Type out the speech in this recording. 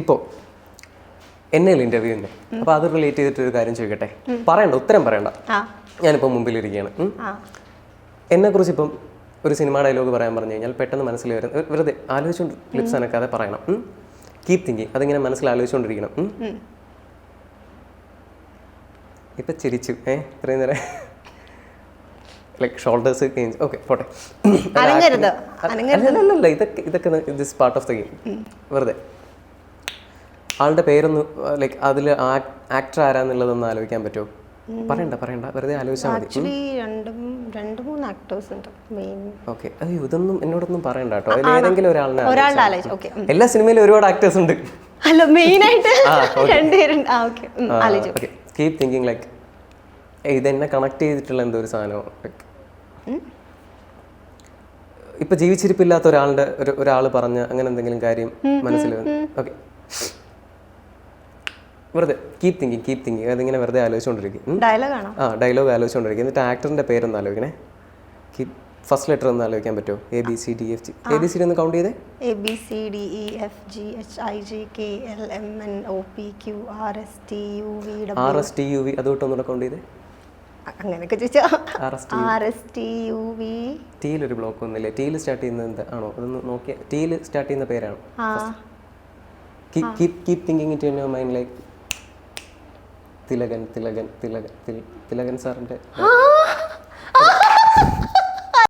ഇപ്പോൾ എന്നെ ഇൻ്റർവ്യൂ ഉണ്ട്, അപ്പോൾ അത് റിലേറ്റ് ചെയ്തിട്ടൊരു കാര്യം ചോദിക്കട്ടെ. പറയണ്ട, ഉത്തരം പറയണ്ട. ഞാനിപ്പോൾ മുമ്പിലിരിക്കുകയാണ്. എന്നെക്കുറിച്ച് ഇപ്പം ഒരു സിനിമ ഡയലോഗ് പറയാൻ പറഞ്ഞു കഴിഞ്ഞാൽ പെട്ടെന്ന് മനസ്സിൽ വരുന്ന വെറുതെ ആലോചിച്ചുകൊണ്ട് ലിപ്സ് അനക്കാതെ പറയണം. കീപ് തിങ്കിങ്, അതിങ്ങനെ മനസ്സിൽ ആലോചിച്ചുകൊണ്ടിരിക്കണം. ഇപ്പം ചിരിച്ചു ഇത്രയും നേരം ലൈക്ക് ഷോൾഡേഴ്സ് ചേഞ്ച്. ഓക്കെ പോട്ടെ. അല്ലല്ല, ഇതൊക്കെ this part of the game. വെറുതെ ആളുടെ പേരൊന്ന് ലൈക്ക് അതിൽ ആക്ടർ ആരാന്നുള്ളതൊന്ന് ആലോചിക്കാൻ പറ്റുമോ? പറയണ്ട, വെറുതെ ആലോചിച്ചാൽ മതി. ഓക്കെ, അയ്യോ ഇതൊന്നും എന്നോടൊന്നും പറയണ്ട കേട്ടോ. അതിൽ ഏതെങ്കിലും ഒരാളിനെ. എല്ലാ സിനിമയിലും ഒരുപാട് ആക്ടേഴ്സ് ഉണ്ട്. കീപ് തിങ്കിങ് ലൈക്ക് ഇതെന്നെ കണക്ട് ചെയ്തിട്ടുള്ള എന്തോ ഒരു സാധനം. ഇപ്പൊ ജീവിച്ചിരിപ്പില്ലാത്ത ഒരാൾ പറഞ്ഞ അങ്ങനെ എന്തെങ്കിലും കാര്യം മനസ്സിൽ. ഓക്കെ, വെറുതെ കീപ് തിങ്കിങ് അതിങ്ങനെ വെറുതെ ആലോചിച്ചുകൊണ്ടിരിക്കും. ഡയലോഗ് ആലോചിച്ചുകൊണ്ടിരിക്കും. എന്നിട്ട് ആക്ടറിന്റെ പേരൊന്ന് ആലോചിക്കണേ. ഫസ്റ്റ് ലെറ്റർ ഒന്ന് ആലോചിക്കാൻ പറ്റുമോ? ABCDEFG. ABCD ഒന്ന് കൗണ്ട് ചെയ്തേ. RSTUV അതുകൊണ്ട് ഒന്നുകൂടെ കൗണ്ട് ചെയ്തേ. ടീലൊരു ബ്ലോക്ക് ഒന്നുമില്ലേ? ടീൽ സ്റ്റാർട്ട് ചെയ്യുന്നത് എന്താ ആണോ? അതൊന്ന് നോക്കിയ. ടീൽ സ്റ്റാർട്ട് ചെയ്യുന്ന പേരാണോ? Keep thinking it in your mind like Thilakan സാറിന്റെ